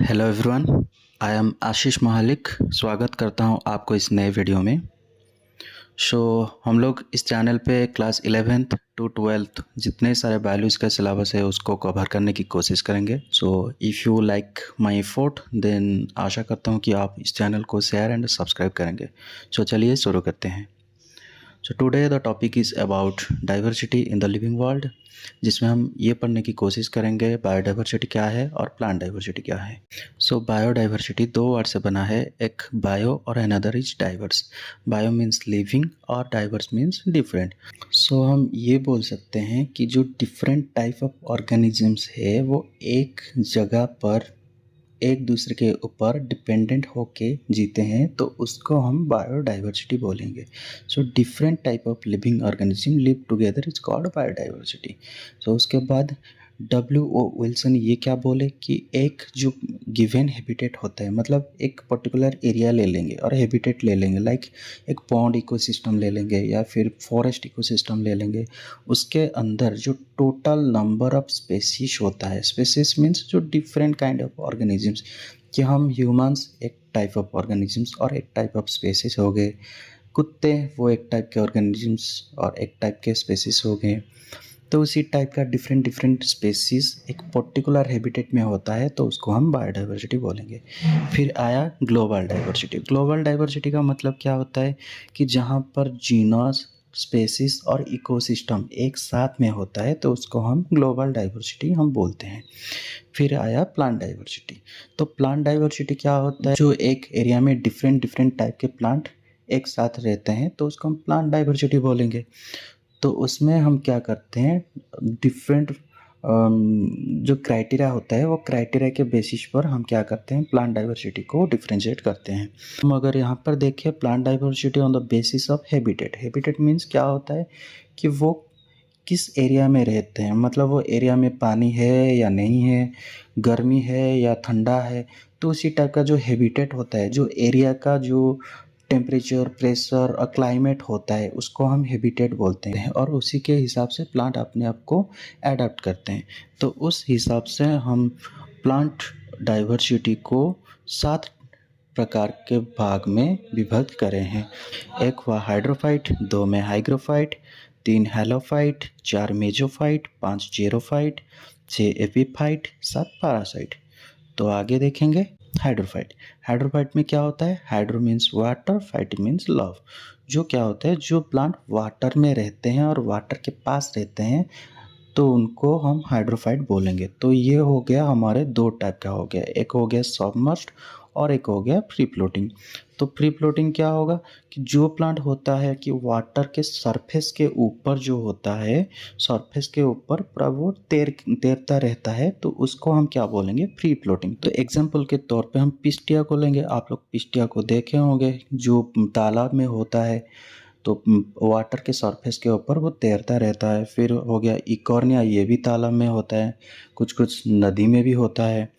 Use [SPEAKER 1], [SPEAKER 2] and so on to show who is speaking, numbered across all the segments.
[SPEAKER 1] Hello everyone, I am आशीष महालिक। स्वागत करता हूं आपको इस नए वीडियो में। हम लोग इस चैनल पे क्लास 11th टू 12th जितने सारे वैल्यूज़ का सिलेबस है उसको कवर करने की कोशिश करेंगे। If you like my effort then आशा करता हूं कि आप इस चैनल को शेयर एंड सब्सक्राइब करेंगे। चलिए शुरू करते हैं। Today the topic is about diversity in the living world, जिसमें हम ये पढ़ने की कोशिश करेंगे बायोडाइवर्सिटी क्या है और प्लांट डाइवर्सिटी क्या है। बायोडाइवर्सिटी दो वर्ड से बना है, एक बायो और another is diverse. Bio means living और डाइवर्स मीन्स डिफरेंट। हम ये बोल सकते हैं कि जो डिफरेंट टाइप ऑफ ऑर्गेनिजम्स है वो एक जगह पर एक दूसरे के ऊपर डिपेंडेंट होके जीते हैं, तो उसको हम बायोडाइवर्सिटी बोलेंगे। Different type of living organism live together is called biodiversity. उसके बाद W.O. विल्सन ये क्या बोले कि एक जो गिवन हैबिटेट होता है, मतलब एक पर्टिकुलर एरिया ले लेंगे और हैबिटेट ले लेंगे, लाइक एक पॉन्ड इकोसिस्टम ले लेंगे या फिर फॉरेस्ट इकोसिस्टम ले लेंगे। उसके अंदर जो टोटल नंबर ऑफ स्पेसीज होता है, स्पेसीज मीन्स जो डिफरेंट काइंड ऑफ ऑर्गेनिजम्स, कि हम ह्यूमंस एक टाइप ऑफ ऑर्गेनिजम्स और एक टाइप ऑफ स्पेसीज हो गए, कुत्ते वो एक टाइप के ऑर्गेनिजम्स और एक टाइप के स्पेसीज हो गए। तो उसी टाइप का डिफरेंट डिफरेंट स्पेसीज एक पर्टिकुलर हैबिटेट में होता है, तो उसको हम बायोडाइवर्सिटी बोलेंगे। फिर आया ग्लोबल डाइवर्सिटी। ग्लोबल डाइवर्सिटी का मतलब क्या होता है कि जहाँ पर जीनस, स्पेसीज और इकोसिस्टम एक साथ में होता है, तो उसको हम ग्लोबल डाइवर्सिटी हम बोलते हैं। फिर आया प्लांट डाइवर्सिटी। तो प्लांट डाइवर्सिटी क्या होता है, जो एक एरिया में डिफरेंट डिफरेंट टाइप के प्लांट एक साथ रहते हैं, तो उसको हम प्लांट डाइवर्सिटी बोलेंगे। तो उसमें हम क्या करते हैं, डिफरेंट जो क्राइटेरिया होता है वो क्राइटेरिया के बेसिस पर हम क्या करते हैं, प्लांट डाइवर्सिटी को डिफ्रेंशिएट करते हैं। हम अगर यहाँ पर देखें plant diversity on the basis of habitat. Habitat means क्या होता है कि वो किस एरिया में रहते हैं, मतलब वो एरिया में पानी है या नहीं है, गर्मी है या ठंडा है। तो उसी टाइप का जो हैबिटेट होता है, जो एरिया का जो टेम्परेचर, प्रेशर और क्लाइमेट होता है, उसको हम हैबिटेट बोलते हैं और उसी के हिसाब से प्लांट अपने आप को एडाप्ट करते हैं। तो उस हिसाब से हम प्लांट डाइवर्सिटी को 7 प्रकार के भाग में विभक्त करे हैं। एक हुआ हाइड्रोफाइट, 2 में हाइग्रोफाइट, 3 हेलोफाइट, 4 मेजोफाइट, 5 जेरोफाइट, 6 एपीफाइट, 7 पैरासाइट। तो आगे देखेंगे हाइड्रोफाइट। हाइड्रोफाइट में क्या होता है, hydro means water, fight means love. जो क्या होता है, जो प्लांट वाटर में रहते हैं और वाटर के पास रहते हैं, तो उनको हम हाइड्रोफाइट बोलेंगे। तो ये हो गया हमारे दो टाइप का हो गया, एक हो गया सबमर्ज्ड और एक हो गया फ्री फ्लोटिंग। तो फ्री फ्लोटिंग क्या होगा कि जो प्लांट होता है कि वाटर के सरफेस के ऊपर जो होता है, सरफेस के ऊपर पूरा वो तैरता रहता है, तो उसको हम क्या बोलेंगे, फ्री फ्लोटिंग। तो एग्जांपल के तौर पे हम पिस्टिया को लेंगे। आप लोग पिस्टिया को देखे होंगे, जो तालाब में होता है, तो वाटर के सरफेस के ऊपर वो तैरता रहता है। फिर हो गया इकॉर्निया, ये भी तालाब में होता है, कुछ कुछ नदी में भी होता है।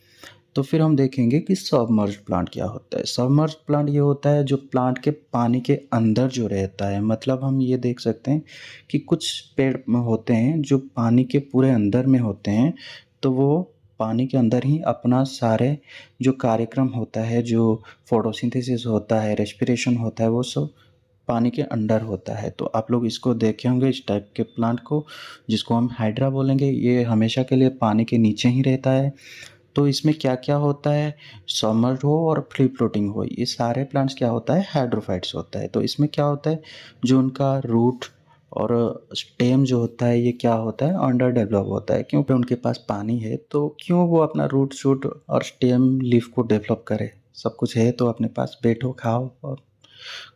[SPEAKER 1] तो फिर हम देखेंगे कि सबमर्ज्ड प्लांट क्या होता है। सबमर्ज्ड प्लांट ये होता है जो प्लांट के पानी के अंदर जो रहता है, मतलब हम ये देख सकते हैं कि कुछ पेड़ होते हैं जो पानी के पूरे अंदर में होते हैं, तो वो पानी के अंदर ही अपना सारे जो कार्यक्रम होता है, जो फोटोसिंथेसिस होता है, रेस्पिरेशन होता है, वो सब पानी के अंडर होता है। तो आप लोग इसको देखे होंगे, इस टाइप के प्लांट को, जिसको हम हाइड्रा बोलेंगे। ये हमेशा के लिए पानी के नीचे ही रहता है। तो इसमें क्या क्या होता है, सबमर्ज्ड हो और फ्री फ्लोटिंग हो, ये सारे प्लांट्स क्या होता है, हाइड्रोफाइट्स होता है। तो इसमें क्या होता है, जो उनका रूट और स्टेम जो होता है, ये क्या होता है, अंडर डेवलप होता है, क्योंकि उनके पास पानी है। तो क्यों वो अपना रूट शूट और स्टेम लीफ को डेवलप करे, सब कुछ है तो अपने पास बैठो, खाओ और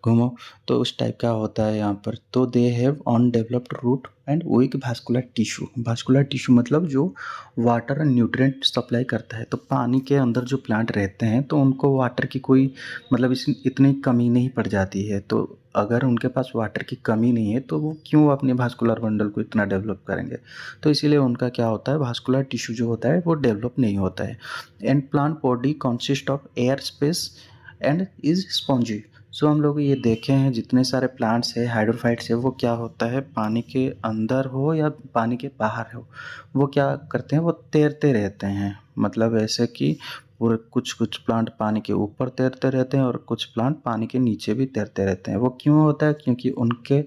[SPEAKER 1] घूमो। तो उस टाइप का होता है यहाँ पर। तो they have undeveloped root and weak vascular tissue. Vascular tissue मतलब जो वाटर और न्यूट्रिएंट सप्लाई करता है। तो पानी के अंदर जो प्लांट रहते हैं, तो उनको वाटर की कोई मतलब इतनी कमी नहीं पड़ जाती है। तो अगर उनके पास वाटर की कमी नहीं है, तो वो क्यों अपने भास्कुलर बंडल को इतना डेवलप करेंगे। तो इसीलिए उनका क्या होता है, भास्कुलर टिश्यू जो होता है वो डेवलप नहीं होता है। And plant body consist of air space and is spongy. हम लोग ये देखे हैं जितने सारे प्लांट्स है, हाइड्रोफाइट्स है, वो क्या होता है, पानी के अंदर हो या पानी के बाहर हो, वो क्या करते हैं, वो तैरते रहते हैं। मतलब ऐसे कि पूरे कुछ कुछ प्लांट पानी के ऊपर तैरते रहते हैं और कुछ प्लांट पानी के नीचे भी तैरते रहते हैं। वो क्यों होता है? क्योंकि उनके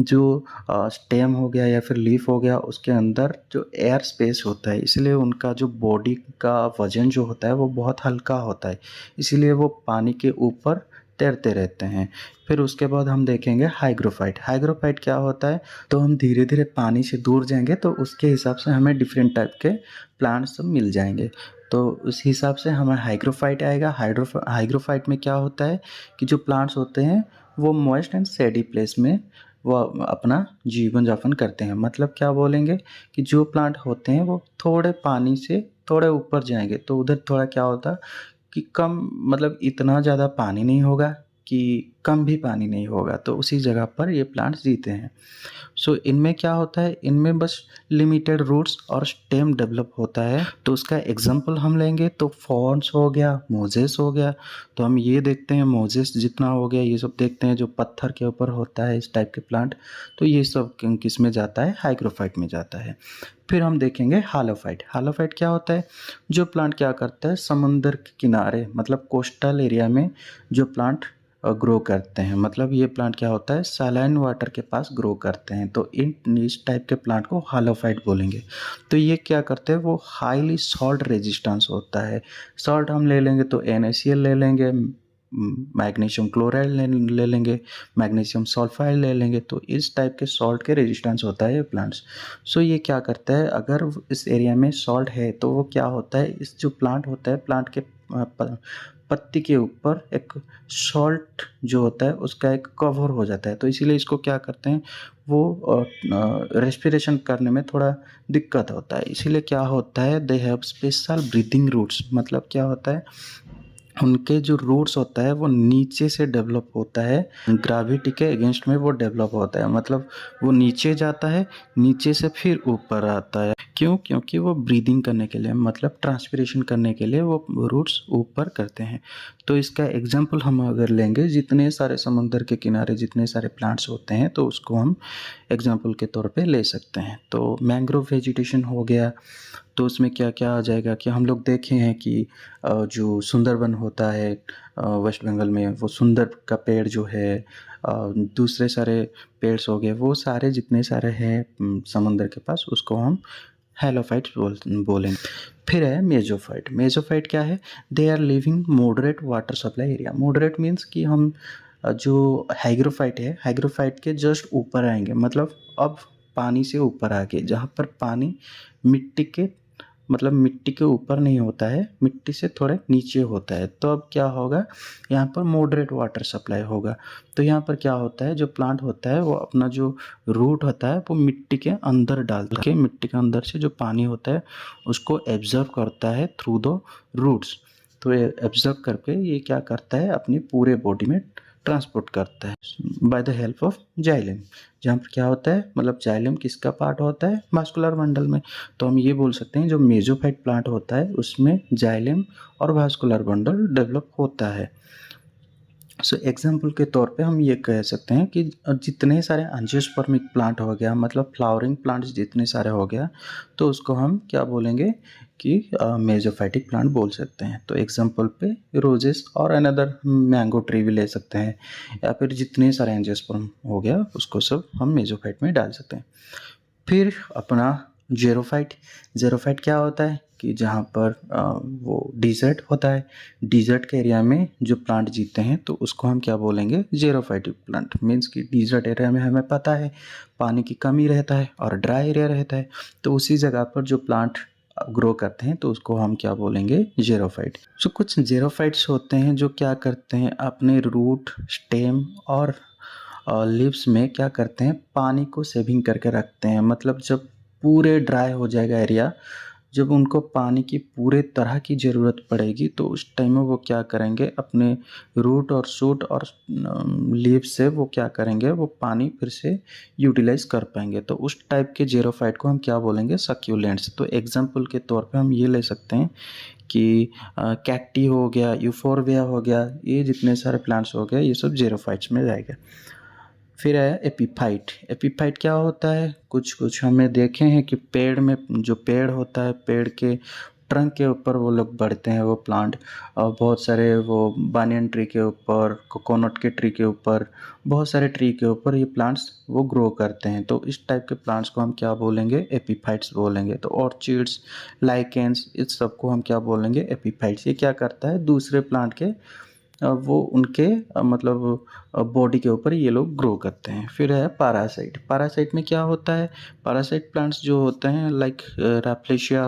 [SPEAKER 1] जो स्टेम हो गया या फिर लीफ हो गया, उसके अंदर जो एयर स्पेस होता है, इसलिए उनका जो बॉडी का वजन जो होता है वो बहुत हल्का होता है, इसीलिए वो पानी के ऊपर तैरते रहते हैं। फिर उसके बाद हम देखेंगे हाइग्रोफाइट। हाइग्रोफाइट क्या होता है? तो हम धीरे धीरे पानी से दूर जाएंगे तो उसके हिसाब से हमें डिफरेंट टाइप के प्लांट्स सब मिल जाएंगे। तो उस हिसाब से हमें हाइग्रोफाइट आएगा। हाइग्रोफाइट में क्या होता है कि जो प्लांट्स होते हैं वो मॉइस्ट एंड सैडी प्लेस में वो अपना जीवन यापन करते हैं। मतलब क्या बोलेंगे कि जो प्लांट होते हैं वो थोड़े पानी से थोड़े ऊपर जाएंगे तो उधर थोड़ा क्या होता कि कम, मतलब इतना ज़्यादा पानी नहीं होगा कि कम भी पानी नहीं होगा, तो उसी जगह पर ये प्लांट्स जीते हैं। सो इनमें क्या होता है, इनमें बस लिमिटेड रूट्स और स्टेम डेवलप होता है। तो उसका एग्जांपल हम लेंगे तो फॉर्न्स हो गया, मोजेस हो गया। तो हम ये देखते हैं मोजेस जितना हो गया, ये सब देखते हैं जो पत्थर के ऊपर होता है इस टाइप के प्लांट, तो ये सब किस में जाता है? हाइग्रोफाइट में जाता है। फिर हम देखेंगे हालोफाइट। हालोफाइट क्या होता है? जो प्लांट क्या करता है, समुंदर के किनारे मतलब कोस्टल एरिया में जो प्लांट ग्रो करते हैं, मतलब ये प्लांट क्या होता है, सैलाइन वाटर के पास ग्रो करते हैं, तो इस टाइप के प्लांट को हालोफाइट बोलेंगे। तो ये क्या करते हैं, वो हाईली सॉल्ट रेजिस्टेंस होता है। सॉल्ट हम ले लेंगे तो NaCl ले लेंगे, मैग्नीशियम क्लोराइड ले लेंगे, मैग्नीशियम सल्फाइड ले लेंगे, तो इस टाइप के सॉल्ट के रेजिस्टेंस होता है ये प्लांट्स। सो ये क्या करता है, अगर इस एरिया में सॉल्ट है तो वो क्या होता है, इस जो प्लांट होता है, प्लांट के पत्ती के ऊपर एक सॉल्ट जो होता है उसका एक कवर हो जाता है, तो इसीलिए इसको क्या करते हैं, वो रेस्पिरेशन करने में थोड़ा दिक्कत होता है। इसीलिए क्या होता है, they have special breathing roots. मतलब क्या होता है, उनके जो रूट्स होता है वो नीचे से डेवलप होता है, ग्रेविटी के अगेंस्ट में वो डेवलप होता है। मतलब वो नीचे जाता है, नीचे से फिर ऊपर आता है। क्यों? क्योंकि वो ब्रीदिंग करने के लिए, मतलब ट्रांसपिरेशन करने के लिए वो रूट्स ऊपर करते हैं। तो इसका एग्जांपल हम अगर लेंगे, जितने सारे समुंदर के किनारे जितने सारे प्लांट्स होते हैं तो उसको हम एग्जांपल के तौर पे ले सकते हैं। तो मैंग्रोव वेजिटेशन हो गया, तो उसमें क्या क्या आ जाएगा कि हम लोग देखे हैं कि जो सुंदरबन होता है वेस्ट बंगाल में, वो सुंदर का पेड़ जो है, दूसरे सारे पेड़ हो गए, वो सारे जितने सारे हैं समंदर के पास, उसको हम हेलोफाइट्स बोलेंगे। फिर है मेजोफाइट। मेजोफाइट क्या है? They are living moderate water supply area. Moderate means कि हम जो हाइग्रोफाइट है, हाइग्रोफाइट के जस्ट ऊपर आएंगे, मतलब अब पानी से ऊपर आके, जहाँ पर पानी मिट्टी के, मतलब मिट्टी के ऊपर नहीं होता है, मिट्टी से थोड़े नीचे होता है, तो अब क्या होगा, यहाँ पर मॉडरेट वाटर सप्लाई होगा। तो यहाँ पर क्या होता है, जो प्लांट होता है वो अपना जो रूट होता है वो मिट्टी के अंदर डालता है, मिट्टी के अंदर से जो पानी होता है उसको एब्जर्व करता है थ्रू द रूट्स। तो ये एब्जर्व करके ये क्या करता है, अपनी पूरे बॉडी में ट्रांसपोर्ट करता है by the help of xylem. जहाँ पर क्या होता है, मतलब जाइलम किसका पार्ट होता है, वास्कुलर बंडल में। तो हम ये बोल सकते हैं जो मेजोफाइट प्लांट होता है उसमें जाइलम और वास्कुलर बंडल डेवलप होता है। सो एग्जाम्पल के तौर पे हम ये कह सकते हैं कि जितने सारे एंजियोस्पर्मिक प्लांट हो गया, मतलब फ्लावरिंग प्लांट्स जितने सारे हो गया, तो उसको हम क्या बोलेंगे कि मेजोफाइटिक प्लांट बोल सकते हैं। तो एग्जाम्पल पे रोजेस और अनदर मैंगो ट्री भी ले सकते हैं, या फिर जितने सारे एंजियोस्पर्म हो गया उसको सब हम मेजोफाइट में डाल सकते हैं। फिर अपना ज़ेरोफाइट। ज़ेरोफाइट क्या होता है कि जहाँ पर वो डिज़र्ट होता है, डिज़र्ट के एरिया में जो प्लांट जीते हैं तो उसको हम क्या बोलेंगे, ज़ेरोफाइटिक प्लांट। मीन्स कि डिज़र्ट एरिया में हमें पता है पानी की कमी रहता है और ड्राई एरिया रहता है, तो उसी जगह पर जो प्लांट ग्रो करते हैं तो उसको हम क्या बोलेंगे, ज़ेरोफाइट। सो कुछ ज़ेरोफाइट्स होते हैं जो क्या करते हैं, अपने रूट, स्टेम और लीव्स में क्या करते हैं, पानी को सेविंग करके रखते हैं। मतलब जब पूरे ड्राई हो जाएगा एरिया, जब उनको पानी की पूरे तरह की ज़रूरत पड़ेगी तो उस टाइम में वो क्या करेंगे, अपने रूट और शूट और लीव से वो क्या करेंगे, वो पानी फिर से यूटिलाइज कर पाएंगे। तो उस टाइप के ज़ेरोफाइट को हम क्या बोलेंगे, सक्यूलेंट्स। तो एग्जांपल के तौर पे हम ये ले सकते हैं कि कैक्टी हो गया, यूफोरबिया हो गया, ये जितने सारे प्लांट्स हो गए ये सब ज़ेरोफाइट्स में जाएगा। फिर है एपीफाइट। एपीफाइट क्या होता है, कुछ कुछ हमें देखे हैं कि पेड़ में जो पेड़ होता है, पेड़ के ट्रंक के ऊपर वो लोग बढ़ते हैं वो प्लांट, और बहुत सारे वो बानियन ट्री के ऊपर, कोकोनट के ट्री के ऊपर, बहुत सारे ट्री के ऊपर ये प्लांट्स वो ग्रो करते हैं। तो इस टाइप के प्लांट्स को हम क्या बोलेंगे? एपीफाइट्स बोलेंगे। तो ऑर्चिड्स, लाइकेंस, इस सब को हम क्या बोलेंगे? एपीफाइट्स। ये क्या करता है? दूसरे प्लांट के वो उनके मतलब बॉडी के ऊपर ये लोग ग्रो करते हैं। फिर है पैरासाइट। पैरासाइट में क्या होता है? पैरासाइट प्लांट्स जो होते हैं लाइक रैप्लेशिया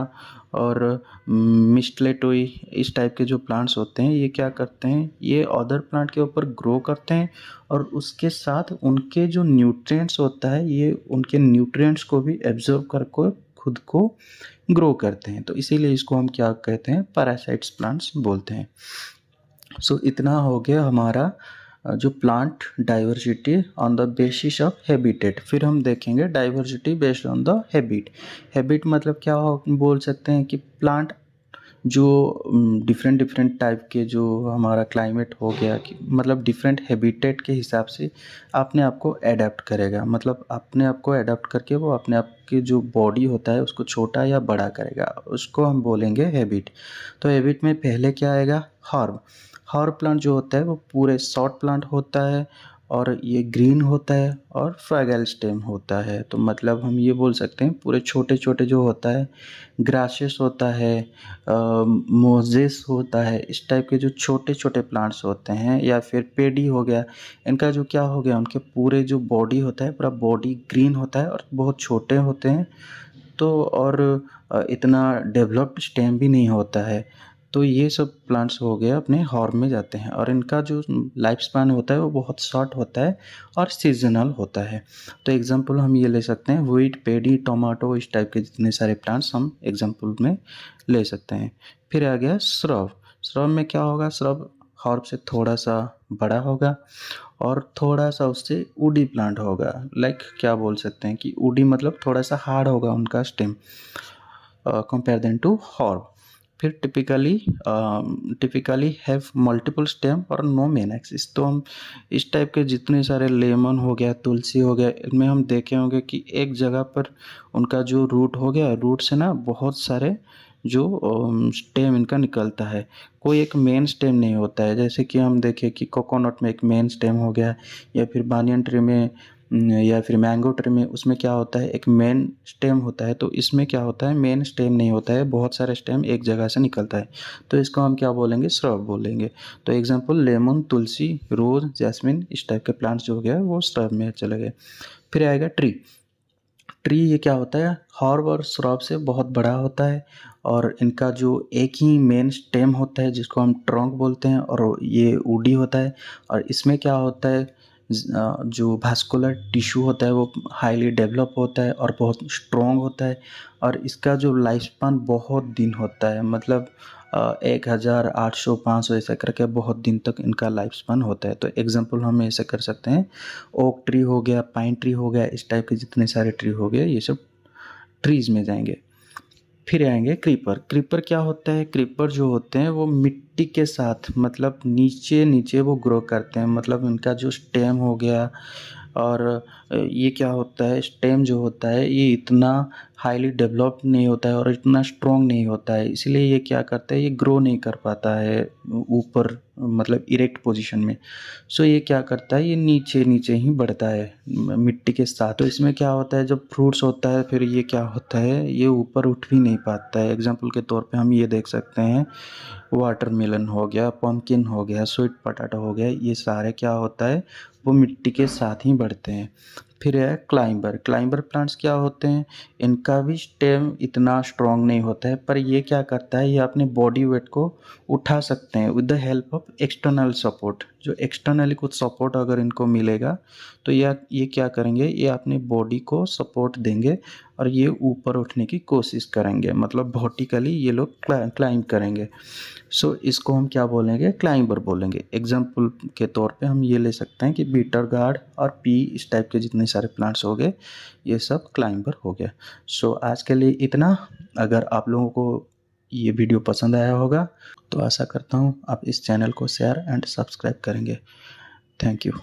[SPEAKER 1] और मिस्टलेटोई, इस टाइप के जो प्लांट्स होते हैं ये क्या करते हैं? ये अदर प्लांट के ऊपर ग्रो करते हैं और उसके साथ उनके जो न्यूट्रिएंट्स होता है ये उनके न्यूट्रिएंट्स को भी एब्जॉर्ब करके खुद को ग्रो करते हैं। तो इसीलिए इसको हम क्या कहते हैं? पैरासाइट्स प्लांट्स बोलते हैं। सो इतना हो गया हमारा जो plant diversity on the basis of habitat. फिर हम देखेंगे diversity based on the habit. Habit मतलब क्या बोल सकते हैं कि प्लांट जो डिफरेंट डिफरेंट टाइप के जो हमारा क्लाइमेट हो गया कि मतलब डिफरेंट हैबिटेट के हिसाब से अपने आप को एडाप्ट करेगा। मतलब अपने आप को एडाप्ट करके वो अपने आप की जो बॉडी होता है उसको छोटा या बड़ा करेगा, उसको हम बोलेंगे हैबिट। तो हैबिट में पहले क्या आएगा? हर्ब। हर्ब प्लांट जो होता है वो पूरे शॉर्ट प्लांट होता है और ये ग्रीन होता है और फ्रैगल स्टेम होता है। तो मतलब हम ये बोल सकते हैं पूरे छोटे छोटे जो होता है, ग्रासेस होता है, मोजेस होता है, इस टाइप के जो छोटे छोटे प्लांट्स होते हैं, या फिर पेडी हो गया, इनका जो क्या हो गया, उनके पूरे जो बॉडी होता है पूरा बॉडी ग्रीन होता है और बहुत छोटे होते हैं। तो और इतना डेवलप्ड स्टेम भी नहीं होता है। तो ये सब प्लांट्स हो गए अपने हॉर्ब में जाते हैं और इनका जो लाइफ स्पैन होता है वो बहुत शॉर्ट होता है और सीजनल होता है। तो एग्जांपल हम ये ले सकते हैं व्हीट, पेडी, टोमेटो, इस टाइप के जितने सारे प्लांट्स हम एग्जांपल में ले सकते हैं। फिर आ गया श्रब। श्रब में क्या होगा? श्रब हॉर्ब से थोड़ा सा बड़ा होगा और थोड़ा सा उससे वुडी प्लांट होगा। लाइक क्या बोल सकते हैं कि वुडी मतलब थोड़ा सा हार्ड होगा उनका स्टेम कंपेयर देन टू हॉर्ब। फिर टिपिकली हैव मल्टीपल स्टेम और नो मेन एक्सिस। तो हम इस टाइप के जितने सारे लेमन हो गया, तुलसी हो गया, इनमें हम देखे होंगे कि एक जगह पर उनका जो रूट हो गया, रूट से ना बहुत सारे जो स्टेम इनका निकलता है, कोई एक मेन स्टेम नहीं होता है। जैसे कि हम देखें कि कोकोनट में एक मेन स्टेम हो गया, या फिर बानियन ट्री में या फिर मैंगो ट्री में, उसमें क्या होता है? एक मेन स्टेम होता है। तो इसमें क्या होता है? मेन स्टेम नहीं होता है, बहुत सारे स्टेम एक जगह से निकलता है। तो इसको हम क्या बोलेंगे? श्रब बोलेंगे। तो एग्जांपल लेमन, तुलसी, रोज, जैस्मिन, इस टाइप के प्लांट्स जो हो गया वो श्रब में चले गए। फिर आएगा ट्री। ट्री ये क्या होता है? हर्ब और श्रब से बहुत बड़ा होता है और इनका जो एक ही मेन स्टेम होता है जिसको हम ट्रंक बोलते हैं, और ये वुडी होता है। और इसमें क्या होता है? जो वास्कुलर टिश्यू होता है वो हाईली डेवलप होता है और बहुत स्ट्रॉन्ग होता है, और इसका जो लाइफ स्पान बहुत दिन होता है। मतलब 1000, 800, 500 ऐसा करके बहुत दिन तक इनका लाइफ स्पान होता है। तो एग्जांपल हम ऐसे कर सकते हैं, ओक ट्री हो गया, पाइन ट्री हो गया, इस टाइप के जितने सारे ट्री हो गए ये सब ट्रीज में जाएंगे। फिर आएंगे क्रीपर। क्रीपर क्या होता है? क्रीपर जो होते हैं वो मिट्टी के साथ मतलब नीचे नीचे वो ग्रो करते हैं। मतलब इनका जो स्टेम हो गया, और ये क्या होता है? स्टेम जो होता है ये इतना हाईली डेवलप्ड नहीं होता है और इतना स्ट्रॉन्ग नहीं होता है, इसलिए ये क्या करता है? ये ग्रो नहीं कर पाता है ऊपर, मतलब इरेक्ट पोजीशन में। सो ये क्या करता है? ये नीचे नीचे ही बढ़ता है मिट्टी के साथ। तो इसमें क्या होता है? जब फ्रूट्स होता है फिर ये क्या होता है? ये ऊपर उठ भी नहीं पाता है। एग्जाम्पल के तौर पे हम ये देख सकते हैं, वाटरमेलन हो गया, पम्पकिन हो गया, स्वीट पोटैटो हो गया, ये सारे क्या होता है? वो मिट्टी के साथ ही बढ़ते हैं। फिर है क्लाइंबर। क्लाइंबर प्लांट्स क्या होते हैं? इनका भी स्टेम इतना स्ट्रॉन्ग नहीं होता है, पर ये क्या करता है? ये अपने बॉडी वेट को उठा सकते हैं with the help of external support. जो एक्सटर्नली कुछ सपोर्ट अगर इनको मिलेगा तो ये क्या करेंगे? ये अपनी बॉडी को सपोर्ट देंगे और ये ऊपर उठने की कोशिश करेंगे। मतलब वर्टिकली ये लोग क्लाइंब करेंगे। सो इसको हम क्या बोलेंगे? क्लाइंबर बोलेंगे। एग्जाम्पल के तौर पे हम ये ले सकते हैं कि बीटर गार्ड और पी, इस टाइप के जितने सारे प्लांट्स हो गए ये सब क्लाइंबर हो गया। सो आज के लिए इतना। अगर आप लोगों को ये वीडियो पसंद आया होगा तो आशा करता हूँ आप इस चैनल को शेयर एंड सब्सक्राइब करेंगे। Thank you.